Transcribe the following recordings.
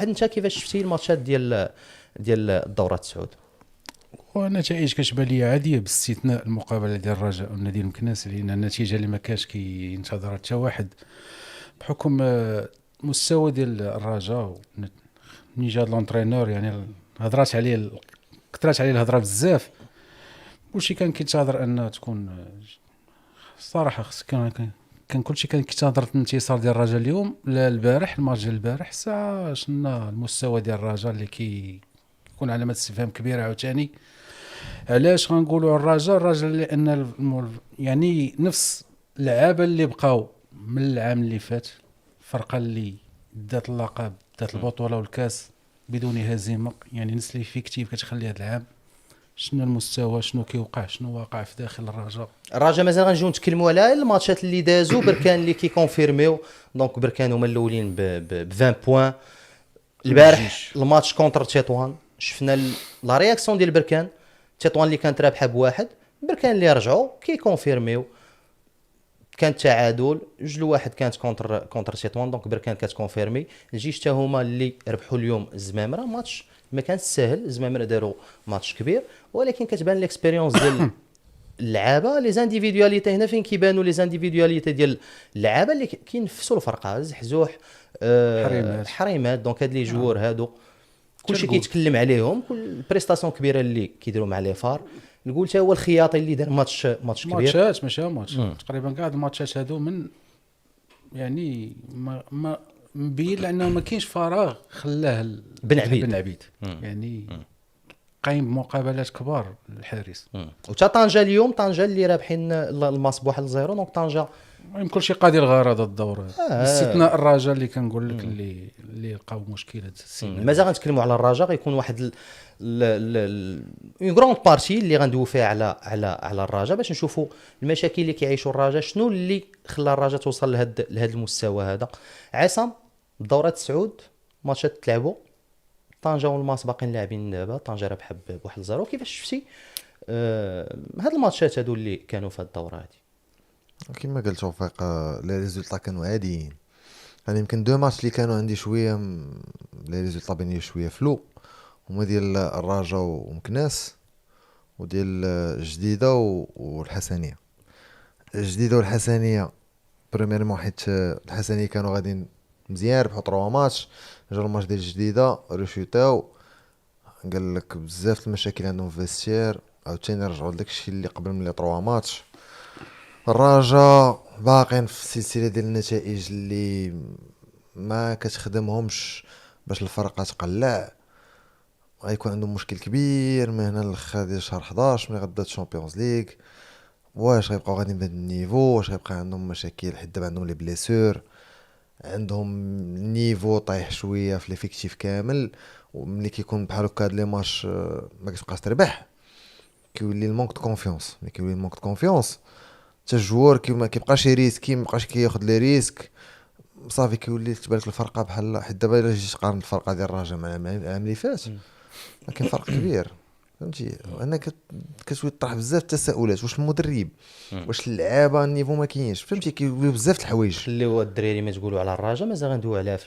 انت كيفاش شفتي الماتشات ديال الدورة السعود؟ ونتائج كتبان لي عاديه باستثناء المقابله ديال الرجاء والنادي المكناس، لان النتيجه اللي ما كانش كينتظرها حتى واحد بحكم المستوى ديال الرجاء. ملي جا لونترينور يعني هضرات عليه، كثرات عليه الهضره بزاف. كلشي كان كينتظر ان تكون الصراحه كان كلشي كان كينتظر الانتصار ديال الرجاء اليوم. لا البارح الماتش ديال البارح ساعه شنا المستوى ديال الرجاء اللي كيكون علامه استفهام كبيره عاوتاني. علاش غنقولوا الرجاء لان يعني نفس اللعابه اللي بقاو من العام اللي فات، الفرقه اللي دات اللقب دات البطوله والكاس بدون هزيمه، يعني نفس اللي فيكتيف كتخلي هذا العام. شنو المستوى، شنو كيوقع، شنو واقع في داخل الرجاء مازال غنجيو نتكلموا على الماتشات اللي دازوا. بركان اللي كيكونفيرميو، دونك بركان هما الاولين ب 20 بوين. البارح الماتش كونتر تيطوان شفنا لا رياكسيون ديال بركان. تيطوان اللي كانت رابحه بواحد، بركان اللي رجعوا كيكونفيرميو. كان تعادل 2-1 كانت كونتر تيطوان، دونك بركان كتكونفيرمي. الجيش حتى هما اللي ربحوا اليوم الزمامره. ماتش ما كانش سهل، الزمامره داروا ماتش كبير، ولكن كتبان ليكسبيريونس ديال اللعابه. لي زانديفيدواليتي هنا فين كيبانوا لي زانديفيدواليتي ديال اللعابه اللي كينفسوا الفرقه. زحزوح، حريمات، دونك هاد لي جوور هادو كلشي كيتكلم عليهم. كل البريستاسيون كبيره اللي كيديروا مع لي فار. نقول حتى هو الخياطي اللي دار ماتش كبير. ماتشات ماشي ماتش تقريبا كاع الماتشات هادو من يعني ما مبين لانه ما كاينش فراغ خلاه بن عبيد يعني قايم بمقابلات كبار للحارس. وتا طنجة اليوم، طنجة اللي رابحين الماس ب 1-0، دونك طنجة يمكن شي قاضي الغرض الدور باستثناء الرجاء اللي كنقول لك اللي لقاو مشكله السيمانه. مازال غنتكلموا على الرجاء. غيكون واحد اون غروند بارتي اللي غندويو فيها على الرجاء باش نشوفوا المشاكل اللي كيعيشوا الرجاء، شنو اللي خلى الرجاء توصل لهذا المستوى هذا. عصام، الدورة السعود ماتشات تلعبوا، طنجة والماس باقيين لاعبين دابا. طنجة رابحه ب 1-0. كيفاش شفتي هاد الماتشات هادو اللي كانوا في الدورة هذه؟ كما قلت توفيق، لي ريزولطا كانوا عاديين. يعني يمكن دو ماتش اللي كانوا عندي شويه لي ريزولطا بيني شويه فلو، هما ديال الرجاء ومكناس، وديال الجديده والحسنيه. الجديده والحسنيه بريميرمون حيت الحسنيه كانوا غاديين مزيان، ربحوا 3 ماتش. جا الماتش ديال الجديده ريشوتاو، قال لك بزاف المشاكل عندهم في الفيستير، عاوتاني رجعوا لداك الشيء اللي قبل من لي 3 ماتش. الرجاء باقين في السلسله ديال النتائج اللي ما كتخدمهمش باش الفرقه تقلع. غيكون عندهم مشكل كبير من هنا للخا ديال شهر 11 ملي غدا الشامبيونز ليغ. واش غيبقاو غاديين بهذا النيفو؟ واش غيبقى عندهم مشاكل حيت دابا عندهم لي بليسور، عندهم النيفو طايح شويه في ليفيكتيف كامل. وملي كيكون بحال هكا هاد لي ماتش ما كتبقاش تربح، كيولي المونك دو كونفيونس. ملي كيولي المونك دو كونفيونس حتى الجوار ما كيبقاش يريسكي، ما بقاش كياخذ لي ريسك. صافي كيولي تبان لك الفرقه بحال حيت دابا الا جيت تقارن الفرقه ديال الرجاء مع العام اللي فات كاين فرق كبير، فهمتي. انا كتولي تطرح بزاف التساؤلات. واش المدرب، واش اللعابه، النيفو ما كاينش، فهمتي. كيوليو بزاف د الحوايج. خليو الدراري ما تقولوا على الرجاء، مازال غندويو عليها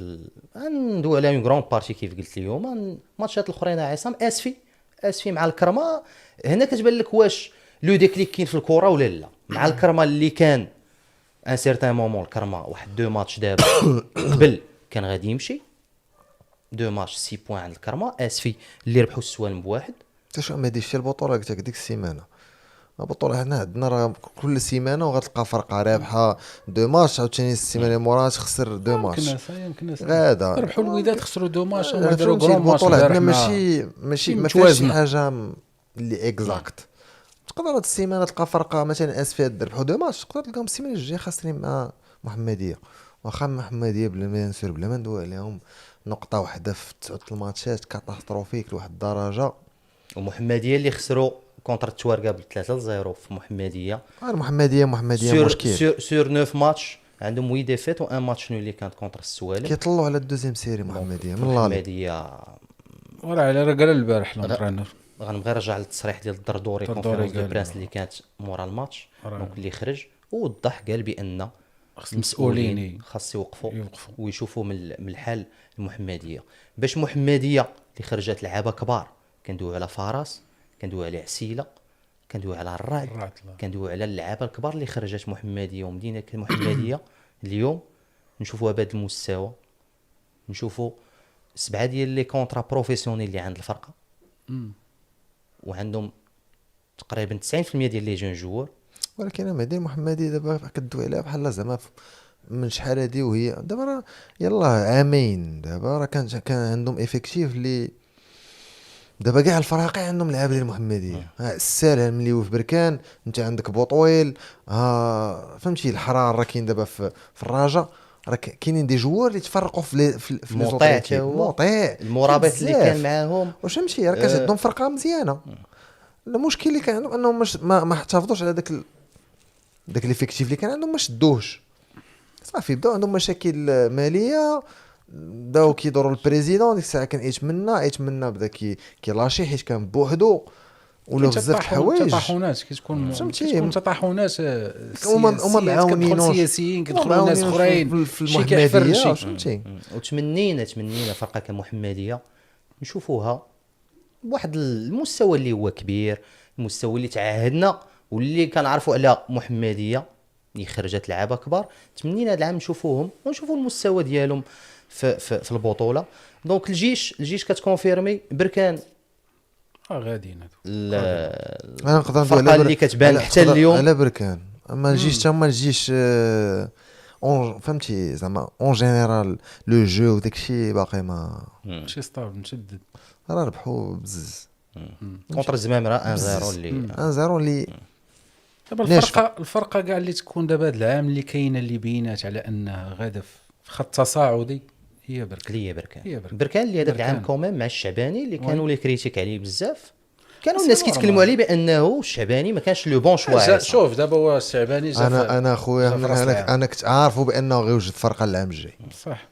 غندويو عليها اون غروند بارتي كيف قلت اليوم. الماتشات الاخرين عصام اسفي مع الكرمه. هنا كتبان لك واش لو ديكليك كاين في الكره ولا لا. مع الكرمه اللي كان ان سيرتان مومون، الكرمه واحد 2 ماتش دابا قبل كان غادي يمشي 2 ماتش 6 بوين عند الكرمه. اسفي اللي ربحوا السوالم بواحد. حتى شو ما ديرش البطوله قلت لك ديك السيمانه. البطوله هنا عندنا راه كل سيمانه وغتلقى فرقه رابحه 2 ماتش، عاوتاني السيمانه موراها تخسر 2 ماتش. يمكن غادا ربحوا الوداد خسروا 2 ماتش وداروا غران ماتش. البطوله عندنا ماشي ما فيهاش شي حاجه اللي اكزاكت. تقدر هاد السيمانه تلقى فرقه مثلا اسفاد ربحوا 2 ماتش، تقدر تلقاهم السيمانه الجايه خاسرين مع محمديه. واخا محمديه بلا ما نسير بلا ما ندوي عليهم نقطه واحده في 9 الماتشات كاتاستروفيك لواحد الدرجه. ومحمديه اللي خسروا كونتر التوارقه ب 3-0 في محمديه. محمديه مشكل سور 9 ماتش عندهم 8 ديفيت و 1 ماتش نو اللي كانت كونتر السوالم. كيطلعوا على الدوزيام سيري محمديه من لالي. محمديه وراه على راه قال البارح لونترينور غنبغي نرجع للتصريح ديال الدردوري كونفيرونس دو بريس اللي كانت مورا الماتش. دونك اللي خرج ووضح قال بان خص المسؤولين خاص يوقفوا يوقفوا. ويشوفوا من الحال المحمديه. باش محمديه اللي خرجت لعابه كبار، كندويو على فارس، كندويو على عسيله، كندويو على الرعد، كندويو على اللعابه الكبار اللي خرجت محمديه ومدينه المحمديه. اليوم نشوفوها بهذا المستوى، نشوفوا 7 ديال لي كونطرا بروفيسيونيل اللي عند الفرقه، وعندهم تقريبا 90% ديال لي جون جوور. ولكن مدينة محمدية دابا كدوي عليها بحال زعما من شحال هادي، وهي دابا راه يلاه عامين دابا راه كان عندهم افيكتيف اللي دابا كاع الفراقي عندهم لعابه ديال المحمديه. السالم اللي هو في بركان، انت عندك بوطويل، فهمتي الحرار راه كاين دابا في الرجاء، راه كاينين دي جوار اللي تفرقوا في مطيع حتى هو، مطيع المرابط اللي كان معاهم واش فهمتي، راه كتعندهم فرقه مزيانه. المشكل اللي كان عندهم انهم ما احتفظوش على داك ليفيكتيف اللي كان عندهم، ما شدوهش صافي. بداو عندهم مشاكل ماليه، بداو كيدوروا البريزيدون. ديك الساعه كان ايتمنا بدا كيلاشي حيت كان بوحدو، ولا بزاف الحوايج تطاحونات كتكون تطاحونات هما معاونين سياسيين، كيدخلوا ناس اخرين في المحمديه، فهمتي. وتمنينا فرقه كمحمديه نشوفوها بواحد المستوى اللي هو كبير، المستوى اللي تعهدنا واللي كنعرفوا على محمديه اللي خرجت لعابه كبار. تمنينا هذا العام نشوفوهم ونشوفوا المستوى ديالهم في البطوله. دونك الجيش كتكونفيرمي بركان غاديين انا نقدر نقول الفرقه اللي كتبان حتى اليوم على بركان. اما الجيش تما الجيش فهمتي زعما اون جينيرال لو جو وداكشي باقي ما شي ستاب مشدد. راه ربحوا بزز كونتر الزمامره 1-0 اللي دابا الفرقه كاع اللي تكون دابا هذا العام اللي كاينه اللي بينات على انها غاده في خط تصاعدي هي بركان اللي هذا العام كوميم مع الشعباني اللي كانوا لي كريتيك عليه بزاف. كانوا الناس كيتكلموا عليه بانه الشعباني ما كانش لو بون شوا. شوف دابا هو الشعباني انا خويا انا كنت عارفه بانه غيوجد فرقه العام الجاي صح.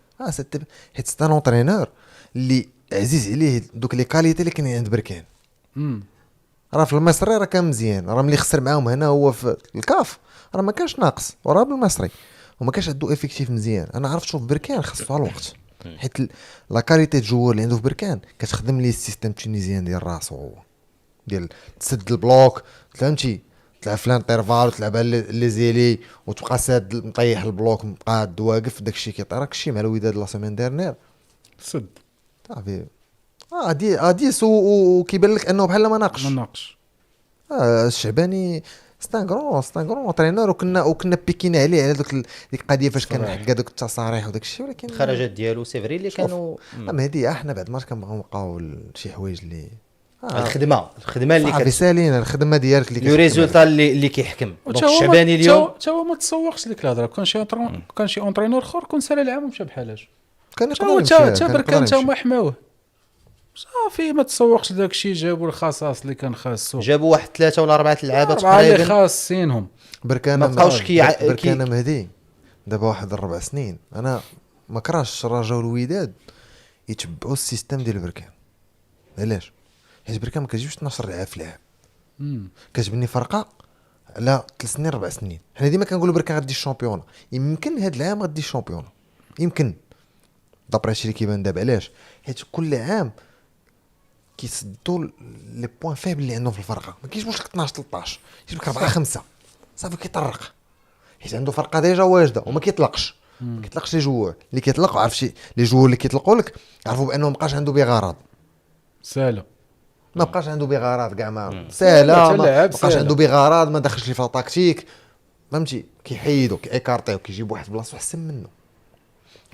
حيت ستان اونترينور اللي عزيز عليه دوك لي كاليتي اللي كاينين عند بركان. راه في المصري راه كان مزيان، راه ملي خسر معاهم هنا هو في الكاف راه ما كانش ناقص، وراه بالمصري وما كانش عنده افيكتيف مزيان. انا عرفت شوف بركان خصو الوقت، حيت لا كاليتي جوور اللي عنده في بركان كتخدم لي السيستم التونيزيان ديال راسو، هو ديال تسد البلوك، فهمتي، تلعب في الانترفال وتلعب على لي زيلي وتبقى ساد مطيح البلوك مقاد واقف. داكشي كيطير راكشي مع الوداد لا سيمين ديرنير سد صافي. ديس وكيبان لك انه بحال ما ناقش. الشعباني ستان غرون ترينور، وكنا بيكينا عليه على ديك القضيه فاش كان حكا دوك التصاريح وداك الشيء. ولكن الخرجات ديالو سيفري اللي كانوا هادي احنا بعد ما كنبغيو نبقاو شي حوايج اللي الخدمه اللي كتسالين الخدمه ديالك اللي لو ريزولتا اللي كيحكم. دونك الشعباني اليوم تا هو ما تسوقش ديك الهضره. كان شي اونترينور اخر كون سال العام ومشى بحالاش، كان بركان تا هما حماوه صافي. ما تسوقش داك الشيء. جابوا الخصاص اللي كان خاصو، جابوا واحد 3 ولا 4 لعابه تقريبا خاصينهم. بركان ما بقاوش بركان مهدي دابا واحد 4 سنين. انا ما كرهش الرجاء والوداد يتبعوا السيستم ديال بركان. علاش؟ حيت بركان ما كتجيبش 12 لعاب في العام. كتبني فرقه على 3 سنين 4 سنين. حنا ديما كنقولوا بركان غادي الشامبيون، يمكن هذا العام غادي الشامبيون، يمكن دابري هادشي اللي كيبان دابا. علاش؟ حيت كل عام كيسدوا لي بوين فيبل اللي عندهم في الفرقه. ما كيجيبوش لك 12 13، يجيب لك 4 5 صافي كيطرق، حيت عنده فرقه ديجا واجده وما كيطلقش. ما كيطلقش لي جوار اللي كيطلقوا. عارف شي لي جوار اللي كيطلقوا لك عرفوا بانه ما بقاش عنده بغرض ساله، ما بقاش عنده بغرض كاع ما ساله، ما بقاش عنده بغرض، ما دخلش لي في التكتيك، فهمتي. كيحيدو كيكارطيو كيجيب واحد بلاصه احسن منه.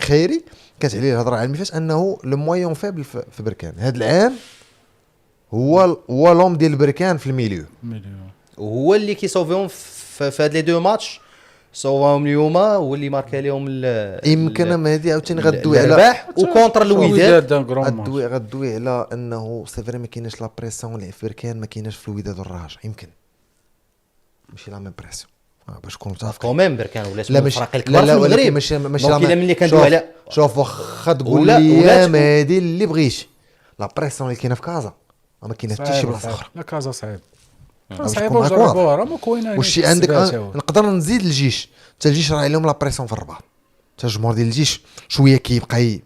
خيري كانت عليه الهضره عام فاش انه لو مويون فابل في بركان. هذا العام هو لوم ديال بركان في الميليو، وهو اللي كيصوفيهم في هاد لي دو ماتش. صوفاهم اليوم هو اللي ماركا لهم يمكن ما هادي عاوتاني غدوي على الرباح وكونتر الوداد. غدوي على انه سي فري ما كايناش لا بريسيون اللي في بركان ما كايناش في الوداد والرجاء. يمكن ماشي لا ميم بريسيون باش نكونوا متفقين. كوميم بركان ولا لا الفرق الكبار في المغرب ماشي لا ملي كندوي على شوف واخا تقول لي ما هادي اللي بغيتي لا بريسيون اللي كاينه في كازا ما كاينه حتى شي بلاصه اخرى. لا كازا صعيب صعيبه نجربوها راه مكوينه. وشي عندك نقدر نزيد الجيش، حتى الجيش راه عليهم لا بريسيون في الرباط، حتى الجمهور ديال الجيش شويه كيبقى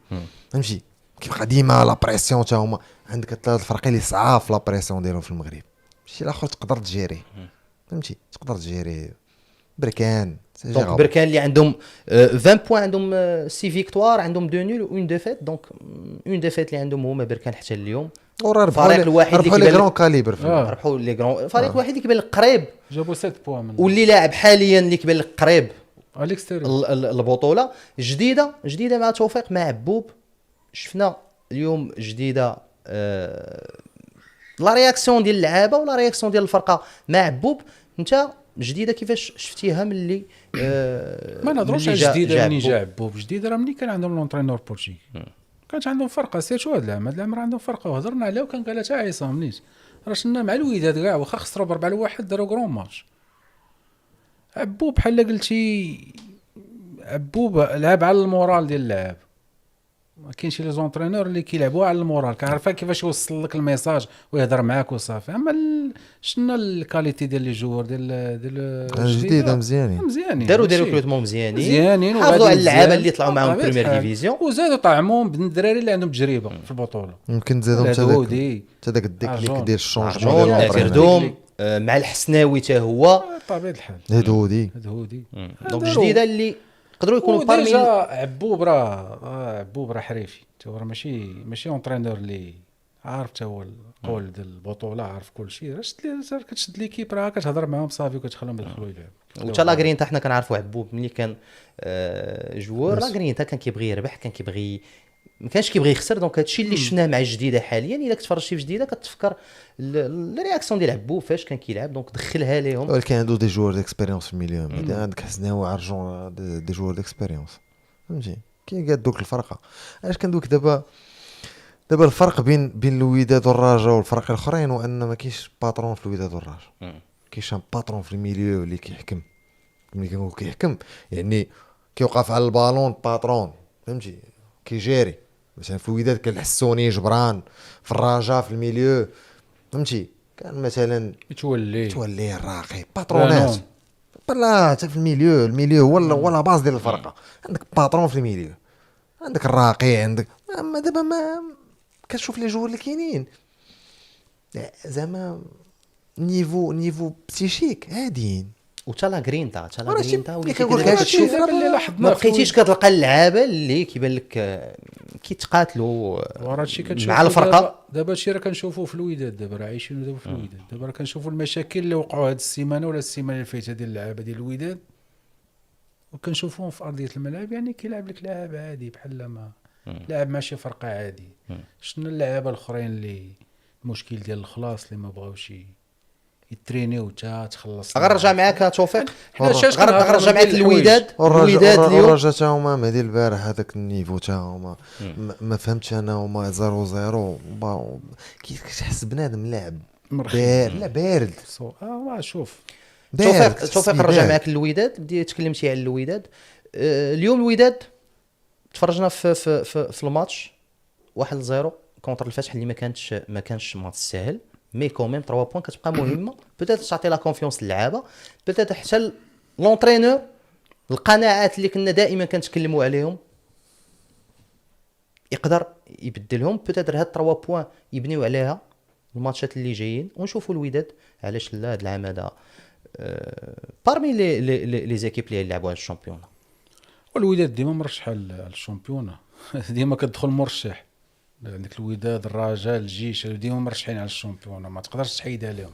فهمتي كيبقى ديما لا بريسيون، حتى هما عندك ثلاث الفرق اللي صعاب في لا بريسيون ديالهم في المغرب. شي الاخر تقدر تجيري فهمتي، تقدر تجيري بركان. دونك بركان اللي عندهم 20 بوان، عندهم 6 فيكتوار، عندهم 2 نول و 1 ديفيت. دونك 1 ديفيت اللي عندهم هما بركان حتى اليوم. الفريق الواحد اللي كيبان لي غران كاليبر، ربحوا لي غران. الفريق الوحيد اللي كيبان لك قريب جابوا 7 بوان من واللي لاعب حاليا اللي كيبان لك قريب الاكستيريور البطوله جديده مع توفيق مع عبوب. شفنا اليوم جديده لا رياكسيون ديال اللعابه ولا رياكسيون ديال الفرقه مع عبوب. انت جديده كيفاش شفتيها من اللي ما نهضروش على جديده ملي جا عبوب. جديده راه ملي كان عندهم لونترينور بورتوغي كانت عندهم فرقه سيرتو هذا العام راه عندهم فرقه وهضرنا عليها وكان قالها حتى عصام نيت راه شنا مع الوداد كاع واخا خسروا ب4-1 داروا كرون ماتش. عبوب بحال قلتي عبوب لعب على المورال ديال اللعاب. ما كاينش شي لي زونترينور اللي كيلعبوا على المورال، كيعرف كيفاش يوصل لك الميساج ويهضر معاك وصافي. اما شنا الكاليتي ديال لي جوور ديال جديده مزيانين داروا ريكروتمون مزيانين حافظوا على اللعابه اللي طلعوا معاهم بريمير ديفيزيون وزادوا طعمهم بالدراري اللي عندهم تجربه في البطوله. يمكن زادوا حتى داك الديكليك ديال الشونجمون ديال مع الحسناوي حتى هو بطبيعه الحال هدودي. دونك جديده اللي يقدروا يكونوا بارمي. عبوب راه حريفي حتى هو، راه ماشي اونترينور اللي عارف حتى هو القول ديال البطوله، عارف كل شيء. راه كتشد ليكيب راه كتهضر معاهم صافي وكتخليهم يدخلوا يلعبوا. وتا لاغرين حتى حنا كنعرفوا عبوب ملي كان جوار لاغرين حتى كان كيبغي يربح، كان كيبغي ما كانش كيبغي يخسر. دونك هادشي اللي شفناه مع الجديده حاليا. الا كتفرجتي في جديده كتفكر الرياكسيون ديال عبوب فاش كان كيلعب، دونك دخلها ليهم. ولكن عنده دي جوار ديكسبيريونس في الميليو، عندك حسناوي وعرجون دي جوار ديكسبيريونس فهمتي. كي قاد دوك الفرقه علاش كندوك دابا الفرق بين الوداد والرجاء والفرق الاخرين هو ان ما كاينش باترون في الوداد والرجاء. كاينش باترون في الميليو اللي كيحكم. ملي كنقول كيحكم يعني كيوقف على البالون باترون فهمتي، كيجيري. مثلا في الوداد كان الحسوني جبران، في الرجاء في الميليو فهمتي كان مثلا تولي الراقي باترونات. لا حتى في الميليو هو لا باز ديال الفرقه. عندك باترون في الميليو، عندك الراقي، عندك. اما دابا ما كتشوف لي جوور اللي كاينين زعما نيفو بسيشيك عاديين. وتا لاغرينتا ولي كنقول لك كتشوف ما بقيتيش كتلقى اللعابه اللي كيبان لك كيتقاتلوا مع الفرقه. دابا هادشي راه كنشوفوه في الوداد. دابا راه عايشين دابا في الوداد. دابا راه كنشوفوا المشاكل اللي وقعوا هاد السيمانه ولا السيمانه اللي فاتت ديال اللعابه ديال الوداد، وكنشوفوهم في ارضيه الملعب. يعني كيلعب لك لاعب عادي بحال ما لاعب ماشي فرقه عادي. شنو اللعابه الاخرين اللي المشكل ديال الخلاص اللي ما بغاوش يترينيو حتى تخلص. غنرجع معاك توفيق، غنرجع معاك الوداد اليوم حتى هما مهدي البارح هذاك النيفو حتى هما ما فهمتش انا. هما 0-0 كيحس بنادم لاعب بارد. شوف توفيق نرجع معك للوداد. بدي تكلمتي على الوداد اليوم. الوداد تفرجنا في الماتش 1-0 كونتر الفتح اللي ما كانش ماتش سهل، مي كوميم 3 بوين كتبقى مهمه. بوتيت تعطي لا كونفيونس للعابه، بوتيت حتى لونترينور القناعات اللي كنا دائما كنتكلموا عليهم يقدر يبدلهم. بوتيت هاد 3 بوين يبنيو عليها الماتشات اللي جايين، ونشوفوا الوداد علاش لا هذا العام هذا بارمي لي زيكيب اللي يلعبوا على الشامبيون. والوداد ديما مرشح على الشامبيون، ديما كتدخل مرشح. عندك الوداد الرجاء الجيش ديما مرشحين على الشامبيون، ما تقدرش تحيد عليهم.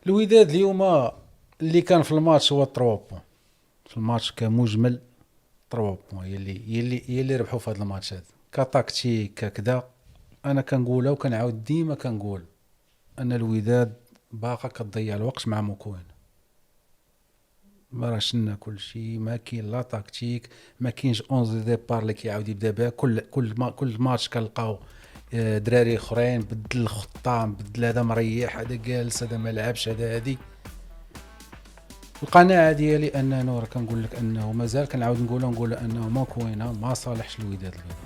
الوداد اليوم اللي كان في الماتش هو 3 بوين في الماتش كمجمل. 3 بوين يلي ربحوا في هذا الماتش هذا كتاكتيك كذا. انا كنقولها وكنعاود ديما كنقول ان الوداد باقا كتضيع الوقت مع مكوين. ما راشنا كل شيء، ما كاين لا تاكتيك، ما كاينش 11 ديبار اللي كيعاود يبدا بها. كل ماتش كنلقاو دراري اخرين بدل الخطه، بدل هذا مريح، هذا جالس، هذا ما لعبش، هذا هذه. القناعه ديالي انه راه كنقول لك انه مازال كنعاود نقول انه مكوين ما صالحش الوداد اليوم.